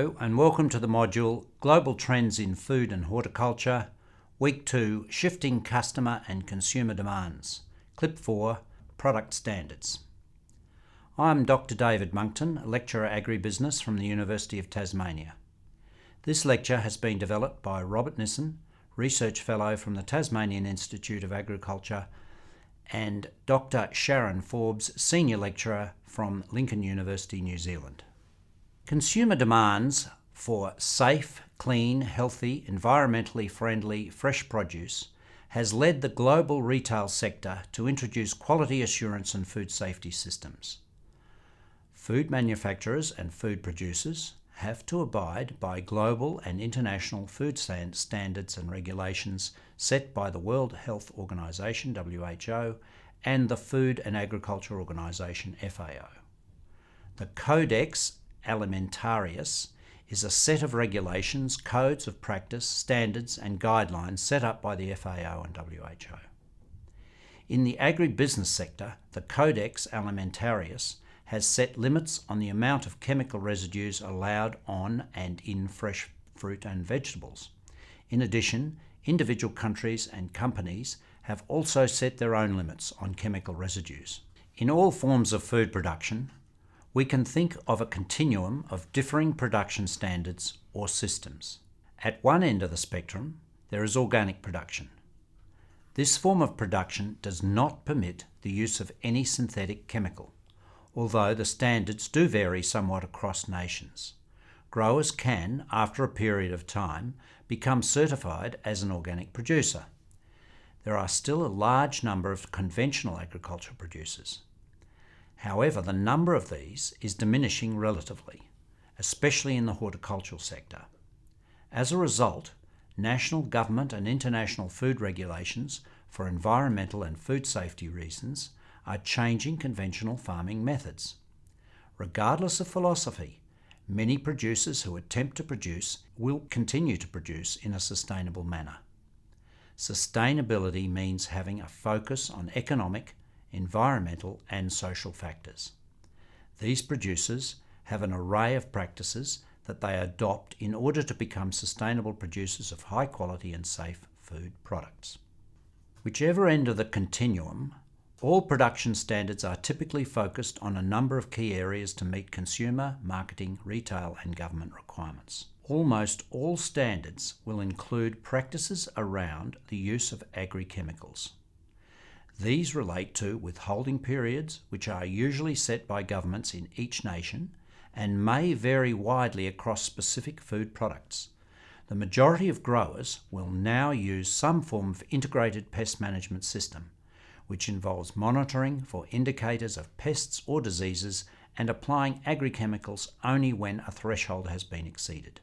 Hello and welcome to the module Global Trends in Food and Horticulture, Week 2, Shifting Customer and Consumer Demands, Clip 4, Product Standards. I'm Dr. David Monkton, Lecturer Agribusiness from the University of Tasmania. This lecture has been developed by Robert Nissen, Research Fellow from the Tasmanian Institute of Agriculture, and Dr. Sharon Forbes, Senior Lecturer from Lincoln University, New Zealand. Consumer demands for safe, clean, healthy, environmentally friendly fresh produce has led the global retail sector to introduce quality assurance and food safety systems. Food manufacturers and food producers have to abide by global and international food standards and regulations set by the World Health Organization, WHO, and the Food and Agriculture Organization, FAO. The Codex Alimentarius is a set of regulations, codes of practice, standards and guidelines set up by the FAO and WHO. In the agribusiness sector, the Codex Alimentarius has set limits on the amount of chemical residues allowed on and in fresh fruit and vegetables. In addition, individual countries and companies have also set their own limits on chemical residues. In all forms of food production, we can think of a continuum of differing production standards or systems. At one end of the spectrum, there is organic production. This form of production does not permit the use of any synthetic chemical, although the standards do vary somewhat across nations. Growers can, after a period of time, become certified as an organic producer. There are still a large number of conventional agriculture producers. However, the number of these is diminishing relatively, especially in the horticultural sector. As a result, national government and international food regulations for environmental and food safety reasons are changing conventional farming methods. Regardless of philosophy, many producers who attempt to produce will continue to produce in a sustainable manner. Sustainability means having a focus on economic, environmental and social factors. These producers have an array of practices that they adopt in order to become sustainable producers of high quality and safe food products. Whichever end of the continuum, all production standards are typically focused on a number of key areas to meet consumer, marketing, retail and government requirements. Almost all standards will include practices around the use of agri-chemicals. These relate to withholding periods, which are usually set by governments in each nation and may vary widely across specific food products. The majority of growers will now use some form of integrated pest management system, which involves monitoring for indicators of pests or diseases and applying agri-chemicals only when a threshold has been exceeded.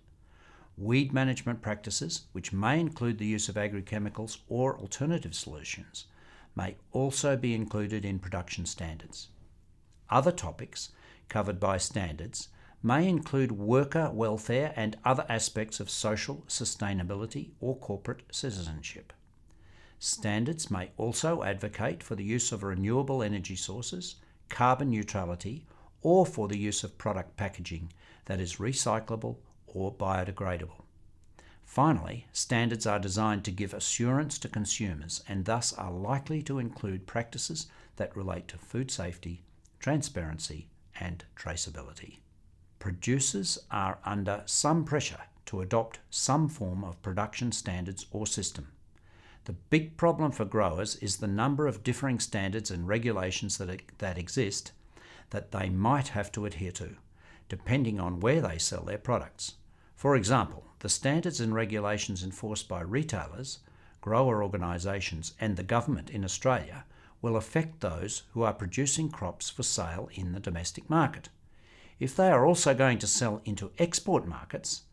Weed management practices, which may include the use of agri-chemicals or alternative solutions, may also be included in production standards. Other topics covered by standards may include worker welfare and other aspects of social sustainability or corporate citizenship. Standards may also advocate for the use of renewable energy sources, carbon neutrality, or for the use of product packaging that is recyclable or biodegradable. Finally, standards are designed to give assurance to consumers and thus are likely to include practices that relate to food safety, transparency, and traceability. Producers are under some pressure to adopt some form of production standards or system. The big problem for growers is the number of differing standards and regulations that exist that they might have to adhere to, depending on where they sell their products. For example, the standards and regulations enforced by retailers, grower organisations and the government in Australia will affect those who are producing crops for sale in the domestic market. If they are also going to sell into export markets,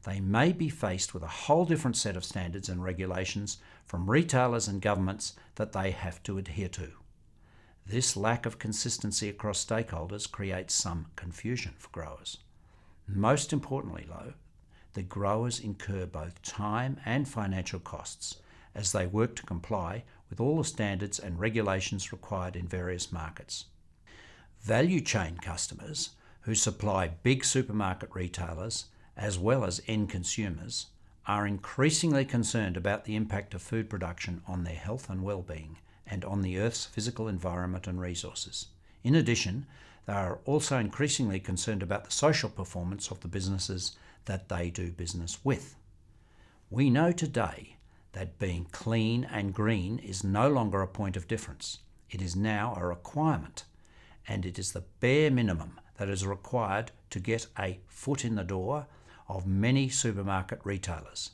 they may be faced with a whole different set of standards and regulations from retailers and governments that they have to adhere to. This lack of consistency across stakeholders creates some confusion for growers. Most importantly, though, the growers incur both time and financial costs as they work to comply with all the standards and regulations required in various markets. Value chain customers who supply big supermarket retailers as well as end consumers, are increasingly concerned about the impact of food production on their health and well-being and on the Earth's physical environment and resources. In addition, they are also increasingly concerned about the social performance of the businesses that they do business with. We know today that being clean and green is no longer a point of difference. It is now a requirement, and it is the bare minimum that is required to get a foot in the door of many supermarket retailers.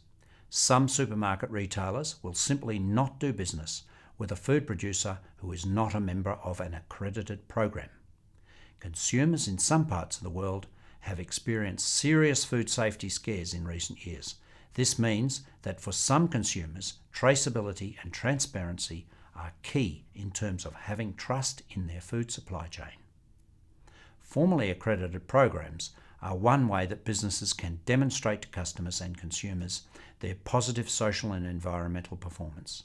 Some supermarket retailers will simply not do business with a food producer who is not a member of an accredited program. Consumers in some parts of the world have experienced serious food safety scares in recent years. This means that for some consumers, traceability and transparency are key in terms of having trust in their food supply chain. Formally accredited programs are one way that businesses can demonstrate to customers and consumers their positive social and environmental performance,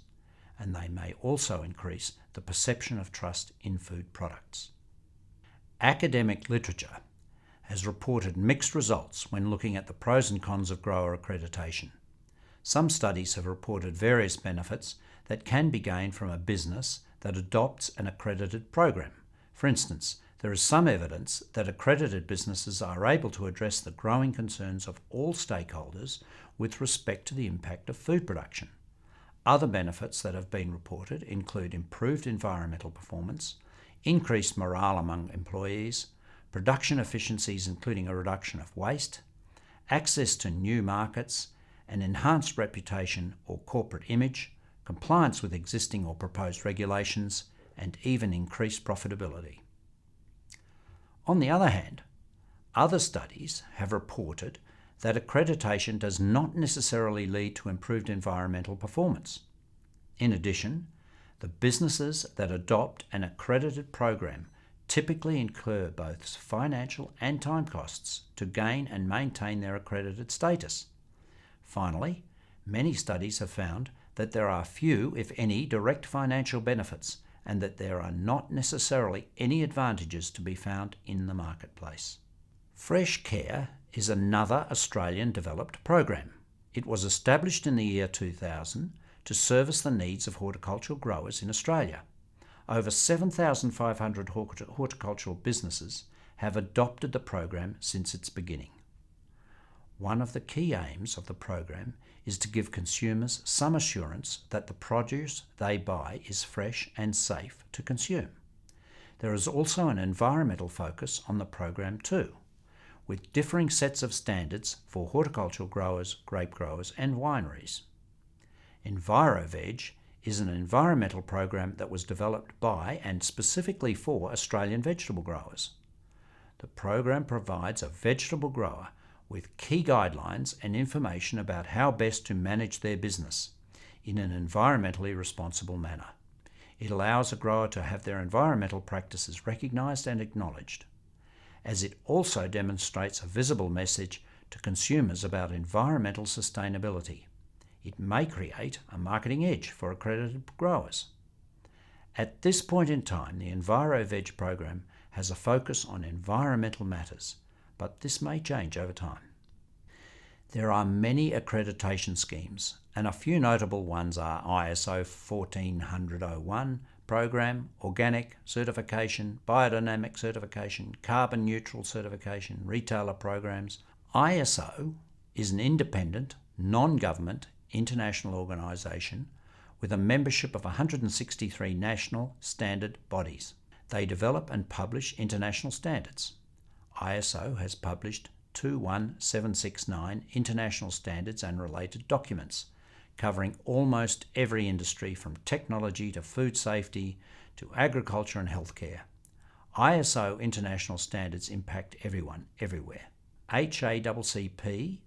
and they may also increase the perception of trust in food products. Academic literature has reported mixed results when looking at the pros and cons of grower accreditation. Some studies have reported various benefits that can be gained from a business that adopts an accredited program. For instance, there is some evidence that accredited businesses are able to address the growing concerns of all stakeholders with respect to the impact of food production. Other benefits that have been reported include improved environmental performance, increased morale among employees, production efficiencies including a reduction of waste, access to new markets, an enhanced reputation or corporate image, compliance with existing or proposed regulations, and even increased profitability. On the other hand, other studies have reported that accreditation does not necessarily lead to improved environmental performance. In addition, the businesses that adopt an accredited program typically incur both financial and time costs to gain and maintain their accredited status. Finally, many studies have found that there are few, if any, direct financial benefits, and that there are not necessarily any advantages to be found in the marketplace. Fresh Care is another Australian developed program. It was established in the year 2000 to service the needs of horticultural growers in Australia. Over 7,500 horticultural businesses have adopted the program since its beginning. One of the key aims of the program is to give consumers some assurance that the produce they buy is fresh and safe to consume. There is also an environmental focus on the program too, with differing sets of standards for horticultural growers, grape growers, and wineries. EnviroVeg is an environmental program that was developed by and specifically for Australian vegetable growers. The program provides a vegetable grower with key guidelines and information about how best to manage their business in an environmentally responsible manner. It allows a grower to have their environmental practices recognised and acknowledged, as it also demonstrates a visible message to consumers about environmental sustainability. It may create a marketing edge for accredited growers. At this point in time, the EnviroVeg program has a focus on environmental matters, but this may change over time. There are many accreditation schemes, and a few notable ones are ISO 14001 program, organic certification, biodynamic certification, carbon neutral certification, retailer programs. ISO is an independent, non-government international organisation with a membership of 163 national standard bodies. They develop and publish international standards. ISO has published 21769 international standards and related documents, covering almost every industry from technology to food safety to agriculture and healthcare. ISO international standards impact everyone, everywhere. HACCP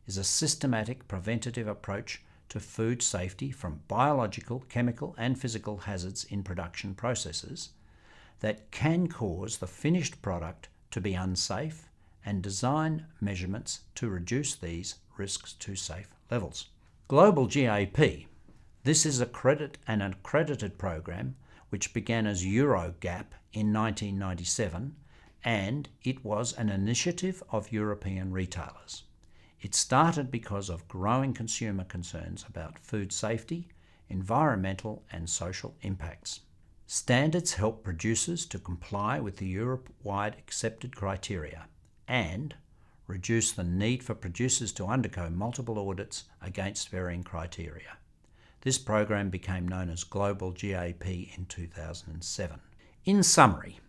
is a systematic preventative approach to food safety from biological, chemical and physical hazards in production processes that can cause the finished product to be unsafe, and design measurements to reduce these risks to safe levels. Global GAP. This is an accredited program which began as EuroGAP in 1997, and it was an initiative of European retailers. It started because of growing consumer concerns about food safety, environmental and social impacts. Standards help producers to comply with the Europe-wide accepted criteria and reduce the need for producers to undergo multiple audits against varying criteria. This program became known as Global GAP in 2007. In summary,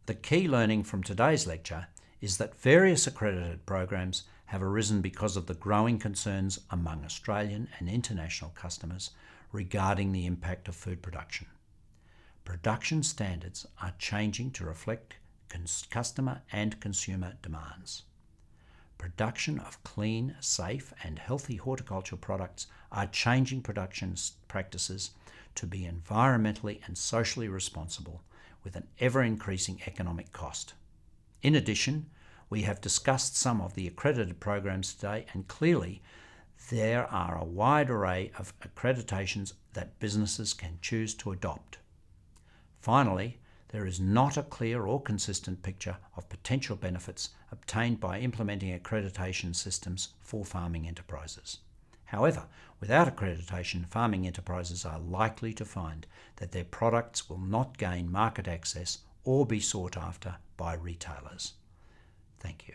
the key learning from today's lecture is that various accredited programs have arisen because of the growing concerns among Australian and international customers regarding the impact of food production. Production standards are changing to reflect customer and consumer demands. Production of clean, safe and healthy horticultural products are changing production practices to be environmentally and socially responsible with an ever-increasing economic cost. In addition, we have discussed some of the accredited programs today, and clearly there are a wide array of accreditations that businesses can choose to adopt. Finally, there is not a clear or consistent picture of potential benefits obtained by implementing accreditation systems for farming enterprises. However, without accreditation, farming enterprises are likely to find that their products will not gain market access or be sought after by retailers. Thank you.